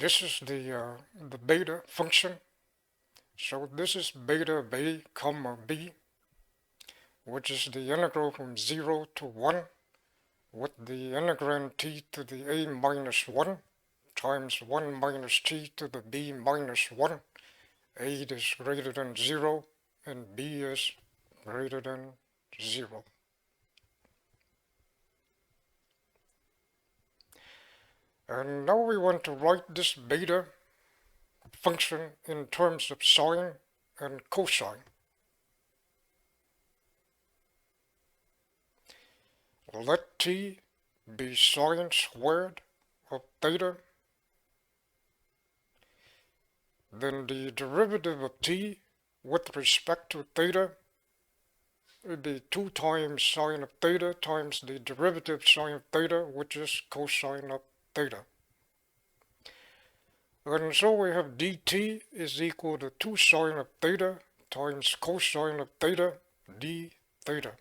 this is the beta function. So this is beta of a comma b, which is the integral from 0 to 1 with the integrand t to the a minus 1 times 1 minus t to the b minus 1. A is greater than 0 and b is greater than 0. And now we want to write this beta function in terms of sine and cosine. Let t be sine squared of theta. Then the derivative of t with respect to theta would be 2 times sine of theta times the derivative sine of theta, which is cosine of theta. And so we have dt is equal to 2 sine of theta times cosine of theta d theta.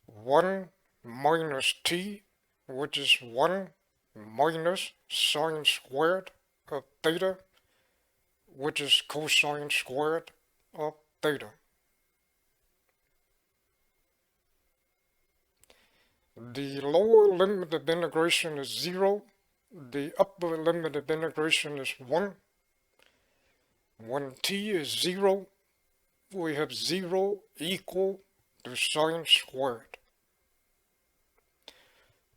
One minus t, which is 1 minus sine squared of theta, which is cosine squared of theta. The lower limit of integration is 0. The upper limit of integration is 1. When t is 0, we have 0 equal to sine squared.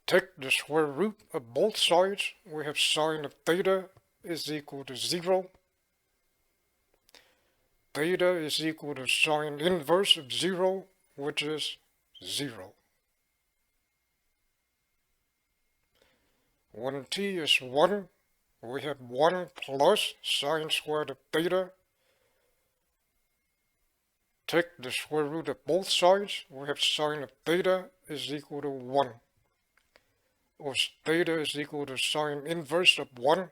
Take the square root of both sides. We have sine of theta is equal to 0. Theta is equal to sine inverse of 0, which is 0. When t is 1, we have 1 plus sine squared of theta. Take the square root of both sides. We have sine of theta is equal to 1. Or theta is equal to sine inverse of 1,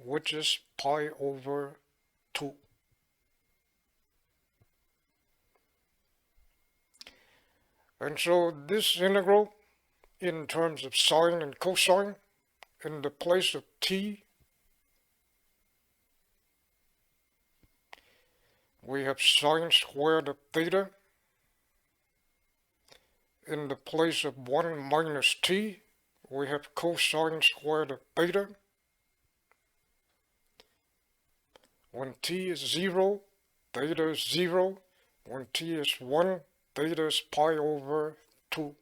which is pi over 2. And so this integral, in terms of sine and cosine, in the place of t, we have sine squared of theta. In the place of 1 minus t, we have cosine squared of theta. When t is 0, theta is 0. When t is 1, theta is pi over 2.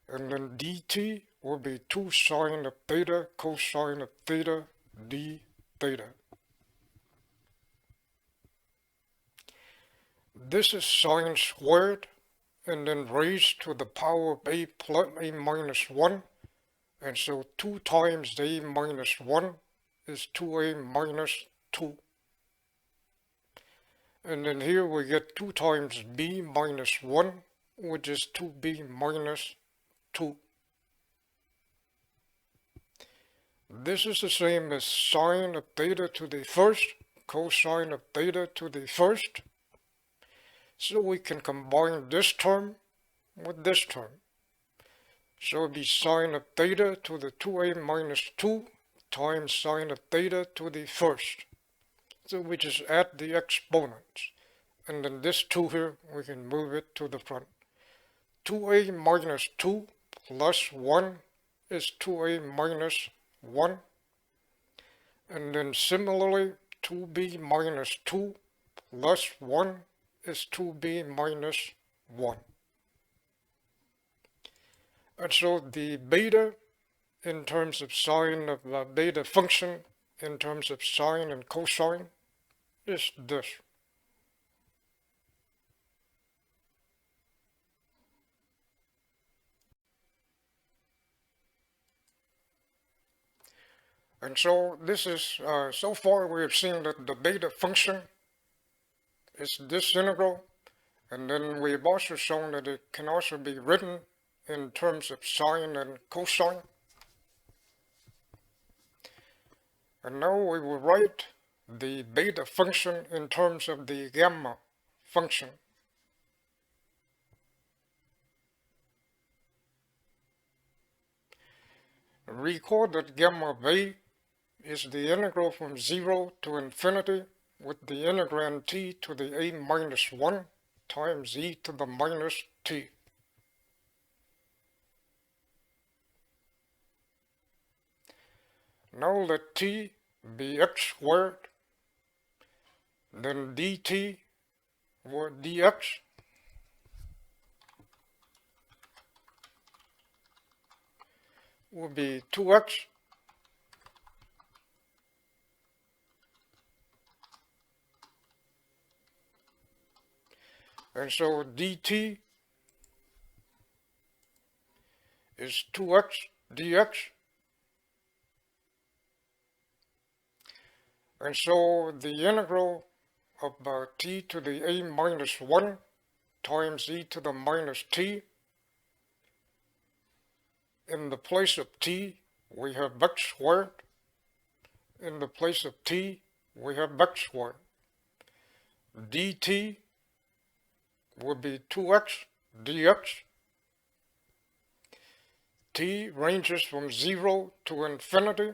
And then dt will be 2 sine of theta cosine of theta d theta. This is sine squared and then raised to the power of a plus a minus 1. And so 2 times a minus 1 is 2a minus 2. And then here we get 2 times b minus 1, which is 2b minus 2. This is the same as sine of theta to the first, cosine of theta to the first. So we can combine this term with this term. So it would be sine of theta to the 2a minus 2 times sine of theta to the first. So we just add the exponents. And then this 2 here, we can move it to the front. 2a minus 2 plus 1 is 2a minus 1. And then similarly, 2b minus 2 plus 1 is 2b minus 1. And so the beta in terms of sine of the beta function, in terms of sine and cosine, is this. And so this is, so far we have seen that the beta function is this integral, and then we've also shown that it can also be written in terms of sine and cosine. And now we will write the beta function in terms of the gamma function. Recall that gamma b is the integral from 0 to infinity with the integrand t to the a minus 1 times e to the minus t. Now let t be x squared, then dt or dx will be 2x and so dt is 2x dx, and so the integral of t to the a minus 1 times e to the minus t, in the place of t we have x squared, in the place of t we have x squared. Dt will be 2x dx. T ranges from 0 to infinity,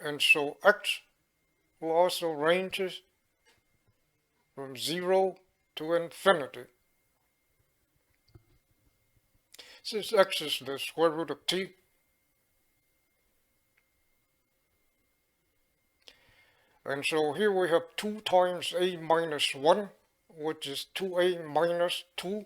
and so x will also ranges from 0 to infinity. Since x is the square root of t, and so here we have 2 times a minus 1, which is 2a minus 2.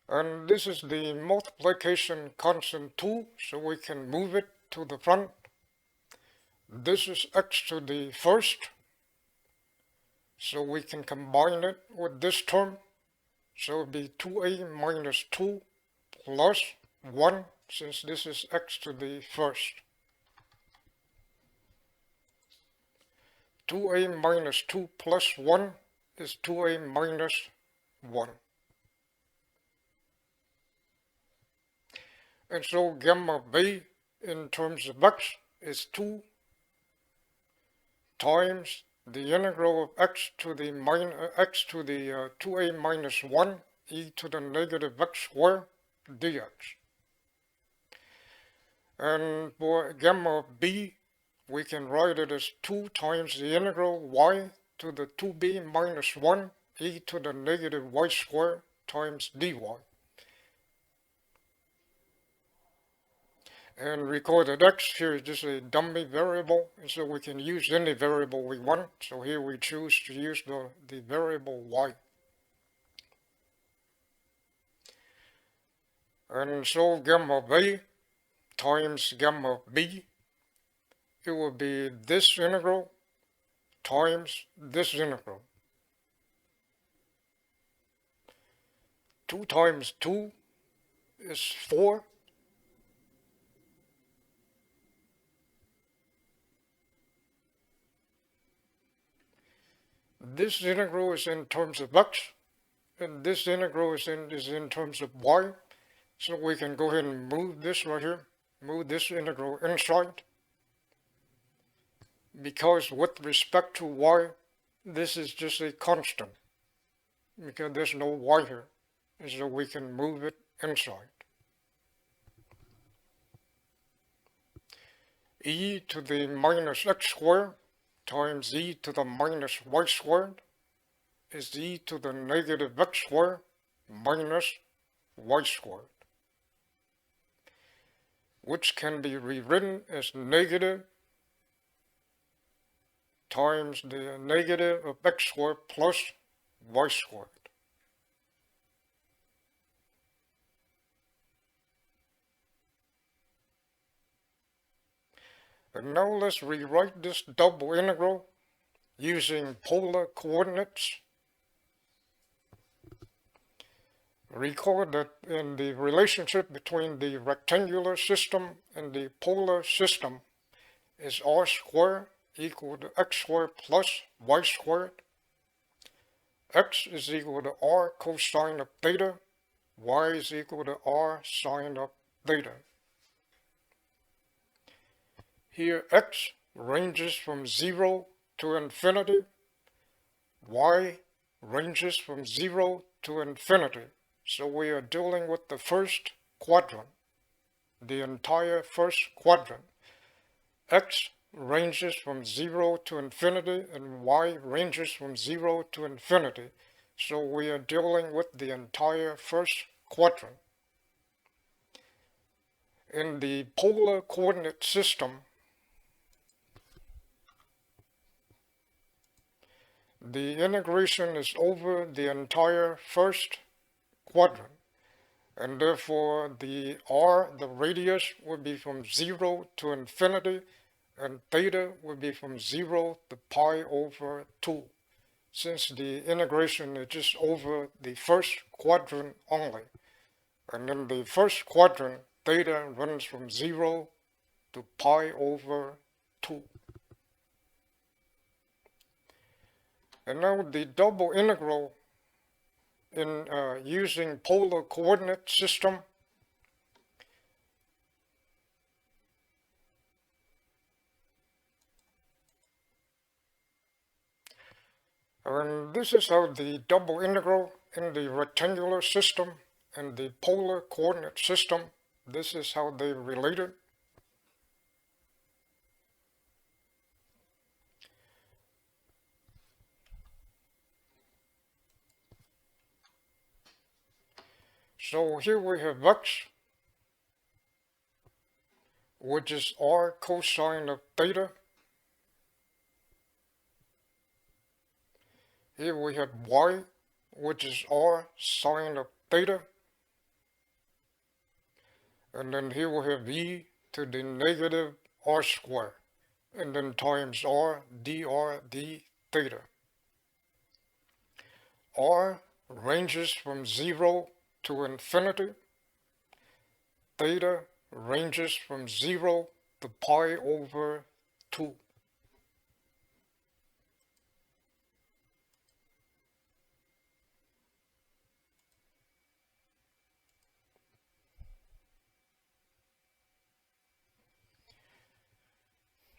And this is the multiplication constant 2, so we can move it to the front. This is x to the first, so we can combine it with this term. So it would be 2a minus 2 plus 1, since this is x to the first. 2a minus 2 plus 1 is 2a minus 1. And so gamma b in terms of x is 2 times the integral of x to the 2a minus 1 e to the negative x squared dx. And for gamma b, we can write it as 2 times the integral y to the 2b minus 1 e to the negative y squared times dy. And recall that x here is just a dummy variable, and so we can use any variable we want. So here we choose to use the variable y. And so gamma b times gamma b, it will be this integral times this integral. 2 times 2 is 4. This integral is in terms of x, and this integral is in terms of y. So we can go ahead and move this right here, move this integral inside. Because with respect to y, this is just a constant, because there's no y here, and so we can move it inside. E to the minus x squared times e to the minus y squared is e to the negative x squared minus y squared, which can be rewritten as negative times the negative of x squared plus y squared. And now let's rewrite this double integral using polar coordinates. Recall that in the relationship between the rectangular system and the polar system is r squared equal to x squared plus y squared. X is equal to r cosine of theta, y is equal to r sine of theta. Here x ranges from 0 to infinity. Y ranges from 0 to infinity. So we are dealing with the first quadrant, the entire first quadrant. X ranges from 0 to infinity and Y ranges from 0 to infinity. So we are dealing with the entire first quadrant. In the polar coordinate system, the integration is over the entire first quadrant, and therefore the r, the radius, would be from 0 to infinity, and theta would be from 0 to pi over 2, since the integration is just over the first quadrant only. And in the first quadrant, theta runs from 0 to pi over 2. And now the double integral in using polar coordinate system. And this is how the double integral in the rectangular system and the polar coordinate system, this is how they related. So here we have x, which is r cosine of theta. Here we have y, which is r sine of theta. And then here we have e to the negative r squared, and then times r dr d theta. R ranges from 0 to infinity. Theta ranges from 0 to pi over 2.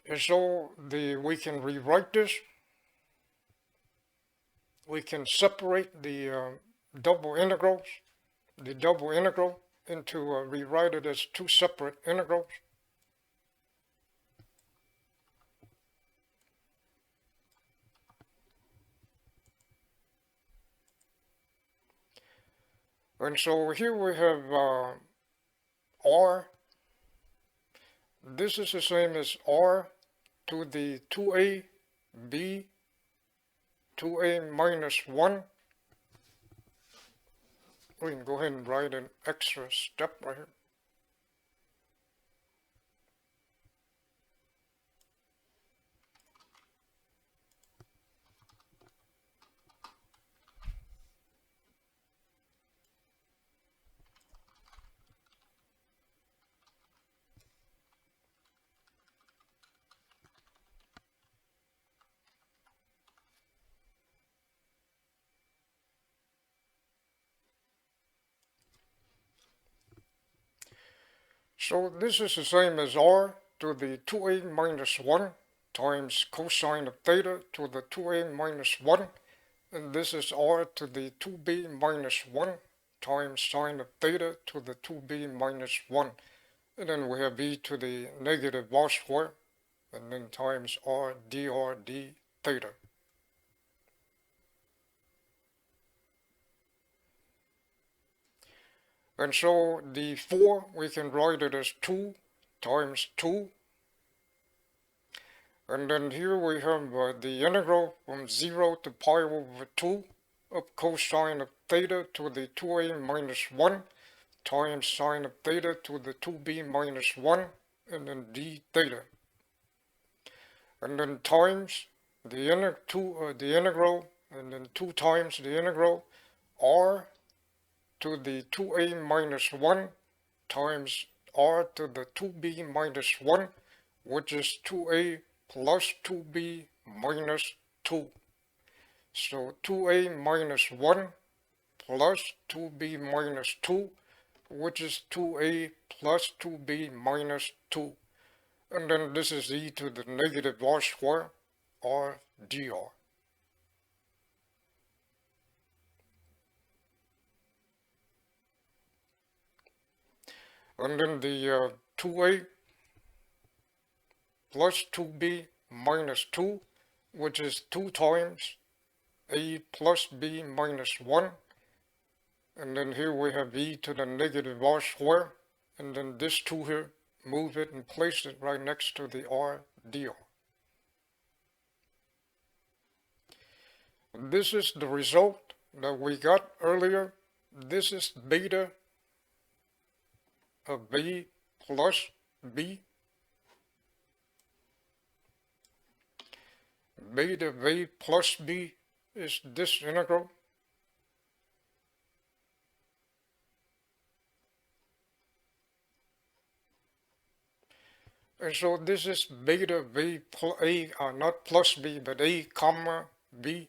And so we can rewrite this. We can separate the double integrals, into rewrite it as two separate integrals. And so here we have r. This is the same as r to the 2a b 2a minus 1. We can go ahead and write an extra step right here. So this is the same as r to the 2a minus 1 times cosine of theta to the 2a minus 1. And this is r to the 2b minus 1 times sine of theta to the 2b minus 1. And then we have e to the negative r squared, and then times r dr d theta. And so the 4, we can write it as 2 times 2. And then here we have the integral from 0 to pi over 2 of cosine of theta to the 2a minus 1 times sine of theta to the 2b minus 1, and then d theta. And then times the integral, and then 2 times the integral r to the 2a minus 1 times r to the 2b minus 1, which is 2a plus 2b minus 2. So 2a minus 1 plus 2b minus 2, which is 2a plus 2b minus 2. And then this is e to the negative r squared r dr. And then the 2a plus 2b minus 2, which is 2 times a plus b minus 1. And then here we have e to the negative r squared. And then this 2 here, move it and place it right next to the r dr. This is the result that we got earlier. This is beta of a plus b. Beta of a plus b is this integral. And so this is beta of a, not plus b, but a comma b.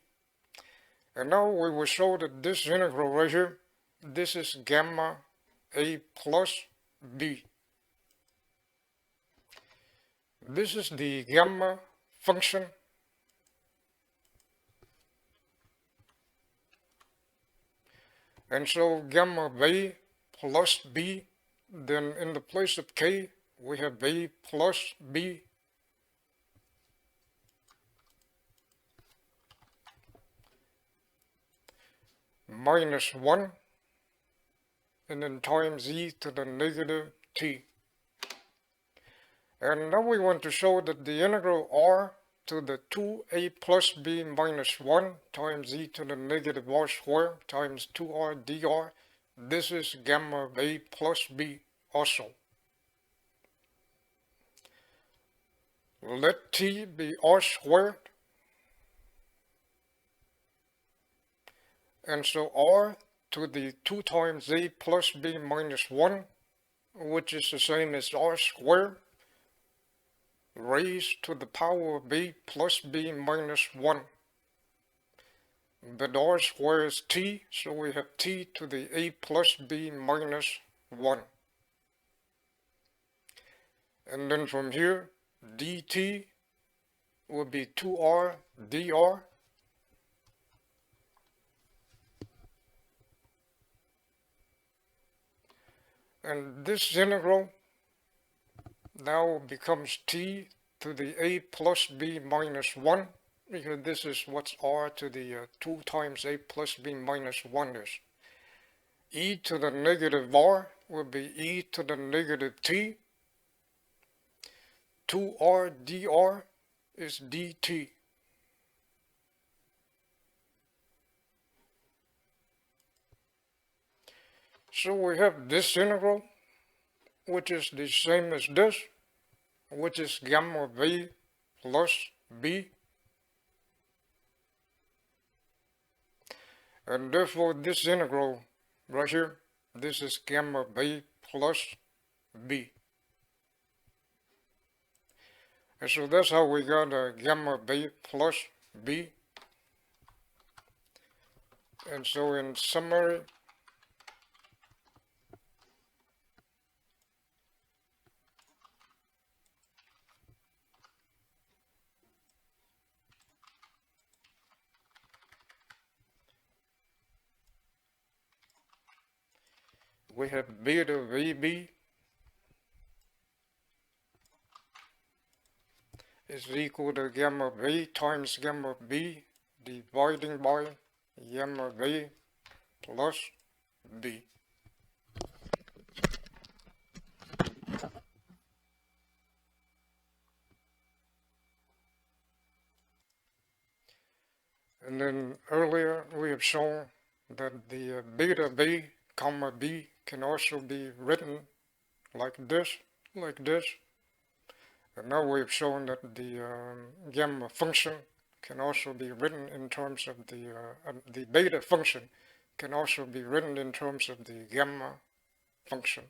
And now we will show that this integral right here, this is gamma a plus b. This is the gamma function. And so gamma of a plus b, then in the place of k, we have a plus b minus 1, and then times e to the negative t. And now we want to show that the integral r to the 2a plus b minus 1 times e to the negative r squared times 2r dr, this is gamma of a plus b also. Let t be r squared. And so r to the 2 times a plus b minus 1, which is the same as r squared, raised to the power of a plus b minus 1. But r squared is t, so we have t to the a plus b minus 1. And then from here, dt will be 2r dr. And this integral now becomes t to the a plus b minus 1, because this is what's r to the 2 times a plus b minus 1 is. E to the negative r will be e to the negative t. 2r dr is dt. So we have this integral, which is the same as this, which is gamma of a plus b. And therefore this integral right here, this is gamma of a plus b. And so that's how we got a gamma of a plus b. And so in summary, we have beta of AB is equal to gamma of A times gamma of B dividing by gamma of A plus B. And then earlier we have shown that the beta of A comma B can also be written like this. And now we've shown that the gamma function can also be written in terms of the beta function can also be written in terms of the gamma function.